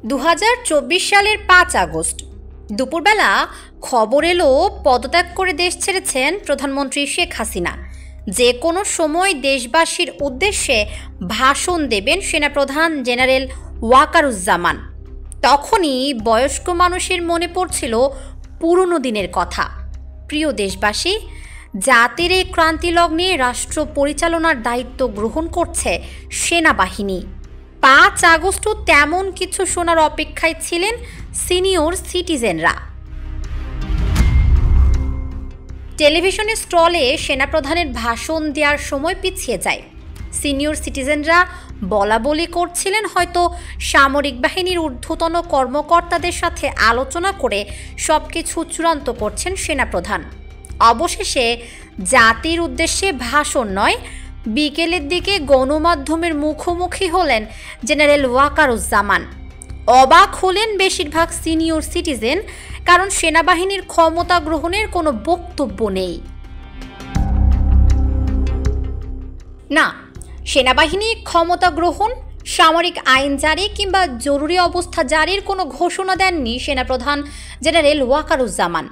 2024 সালের 5 আগস্ট দুপুরবেলা খবর এলো পদত্যাগ করে দেশ ছেড়েছেন প্রধানমন্ত্রী শেখ হাসিনা। যে কোনো সময় দেশবাসীর উদ্দেশ্যে ভাষণ দেবেন সেনাপ্রধান জেনারেল ওয়াকারুজ্জামান। তখনই বয়স্ক মানুষের মনে পড়ছিল পুরনো দিনের কথা। প্রিয় দেশবাসী, জাতির এই ক্রান্তিলগ্নে রাষ্ট্র পরিচালনার দায়িত্ব গ্রহণ করছে সেনাবাহিনী। 5 আগস্টও তেমন কিছু শোনার অপেক্ষায় ছিলেন সিনিয়র সিটিজেনরা। টেলিভিশনের স্টলে সেনাপ্রধানের ভাষণ দেওয়ার সময় পিছিয়ে যায়। সিনিয়র সিটিজেনরা বলাবলি করছিলেন, হয়তো সামরিক বাহিনীর ঊর্ধ্বতন কর্মকর্তাদের সাথে আলোচনা করে সবকিছু চূড়ান্ত করছেন সেনাপ্রধান। অবশেষে জাতির উদ্দেশ্যে ভাষণ নয়, বিকেলের দিকে গণমাধ্যমের মুখোমুখি হলেন জেনারেল ওয়াকারুজ্জামান। অবাক হলেন বেশিরভাগ সিনিয়র সিটিজেন, কারণ সেনাবাহিনীর ক্ষমতা গ্রহণের কোনো বক্তব্য নেই। না, সেনাবাহিনী ক্ষমতা গ্রহণ, সামরিক আইন জারি কিংবা জরুরি অবস্থা জারির কোনো ঘোষণা দেননি সেনাপ্রধান জেনারেল ওয়াকারুজ্জামান।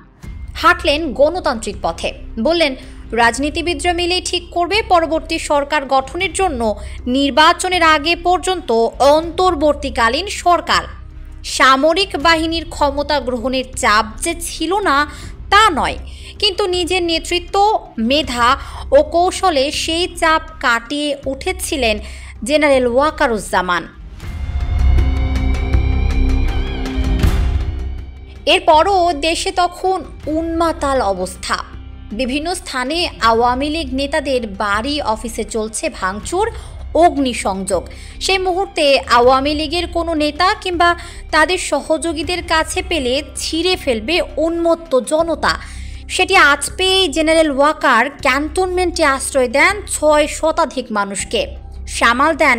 হাঁটলেন গণতান্ত্রিক পথে, বললেন রাজনীতিবিদরা মিলেই ঠিক করবে পরবর্তী সরকার গঠনের জন্য নির্বাচনের আগে পর্যন্ত অন্তর্বর্তীকালীন সরকার। সামরিক বাহিনীর ক্ষমতা গ্রহণের চাপ যে ছিল না তা নয়, কিন্তু নিজের নেতৃত্ব, মেধা ও কৌশলে সেই চাপ কাটিয়ে উঠেছিলেন জেনারেল ওয়াকারুজ্জামান। এরপরও দেশে তখন উন্মাতাল অবস্থা। বিভিন্ন স্থানে আওয়ামী লীগ নেতাদের বাড়ি অফিসে চলছে ভাঙচুর, অগ্নিসংযোগ। সেই মুহূর্তে আওয়ামী লীগের কোনো নেতা কিংবা তাদের সহযোগীদের কাছে পেলে ছিঁড়ে ফেলবে উন্মত্ত জনতা। সেটি আজ পেয়ে জেনারেল ওয়াকার ক্যান্টনমেন্টে আশ্রয় দেন 6 শতাধিক মানুষকে, সামাল দেন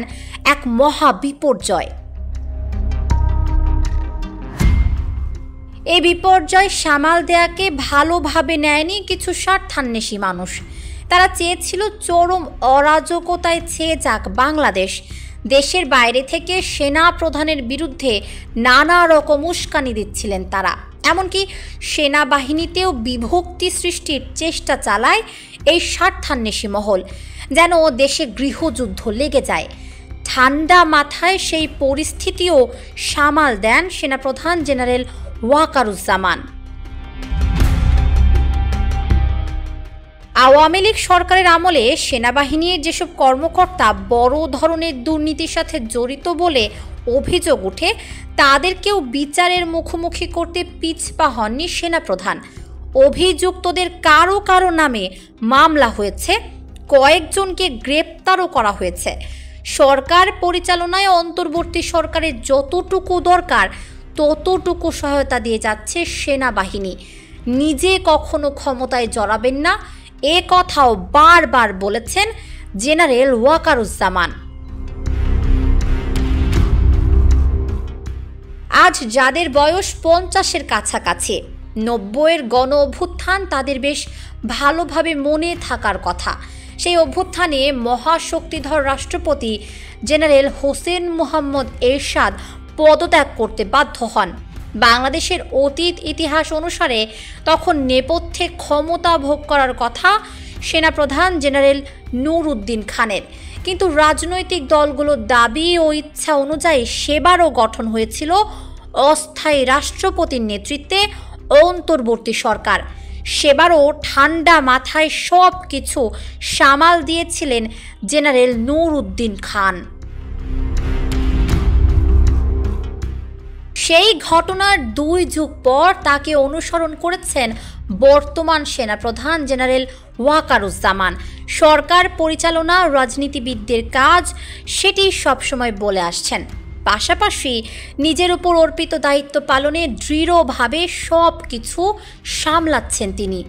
এক মহা বিপর্যয়। এই বিপর্যয় সামাল দেয়াকে ভালোভাবে নেয়নি কিছু স্বার্থান্বেষী মানুষ। তারা চেয়েছিল চরম অরাজকতায় ছেয়ে যাক বাংলাদেশ। দেশের বাইরে থেকে সেনা প্রধানের বিরুদ্ধে নানা রকম উস্কানি দিচ্ছিলেন তারা। এমনকি সেনাবাহিনীতেও বিভক্তি সৃষ্টির চেষ্টা চালায় এই স্বার্থান্বেষী মহল, যেন দেশে গৃহযুদ্ধ লেগে যায়। ঠান্ডা মাথায় সেই পরিস্থিতিও সামাল দেন সেনাপ্রধান জেনারেল ওয়াকারুজ্জামান। আওয়ামী লীগ সরকারের আমলে সেনাবাহিনীর যেসব কর্মকর্তা বড় ধরনের দুর্নীতির সাথে জড়িত বলে অভিযোগ ওঠে, তাদেরকেও বিচারের মুখোমুখি করতে পিছপা হননি সেনাপ্রধান। অভিযুক্তদের কারো কারো নামে মামলা হয়েছে, কয়েকজনকে গ্রেপ্তারও করা হয়েছে। সরকার পরিচালনায় অন্তর্বর্তী সরকারের যতটুকু দরকার ততটুকু সহায়তা দিয়ে যাচ্ছে সেনাবাহিনী। নিজে কখনো ক্ষমতায় জড়াবেন না, এ কথাও বারবার বলেছেন জেনারেল ওয়াকারুজ্জামান। আজ যাদের বয়স 50-এর কাছাকাছি, 90-এর গণ অভ্যুত্থান তাদের বেশ ভালোভাবে মনে থাকার কথা। সেই অভ্যুত্থানে মহাশক্তিধর রাষ্ট্রপতি জেনারেল হোসেন মোহাম্মদ এরশাদ পদত্যাগ করতে বাধ্য হন। বাংলাদেশের অতীত ইতিহাস অনুসারে তখন নেপথ্যে ক্ষমতা ভোগ করার কথা সেনাপ্রধান জেনারেল নূর উদ্দিন খানের, কিন্তু রাজনৈতিক দলগুলোর দাবি ও ইচ্ছা অনুযায়ী সেবারও গঠন হয়েছিল অস্থায়ী রাষ্ট্রপতির নেতৃত্বে অন্তর্বর্তী সরকার। সেবারও ঠান্ডা মাথায় সব কিছু সামাল দিয়েছিলেন জেনারেল নূর উদ্দিন খান। সেই ঘটনার 2 যুগ পর তাকে অনুসরণ করেছেন বর্তমান সেনাপ্রধান জেনারেল ওয়াকারুজ্জামান। সরকার পরিচালনা রাজনীতিবিদদের কাজ, সেটি সবসময় বলে আসছেন। পাশাপাশি নিজের উপর অর্পিত দায়িত্ব পালনে দৃঢ়ভাবে সব কিছু সামলাচ্ছেন তিনি।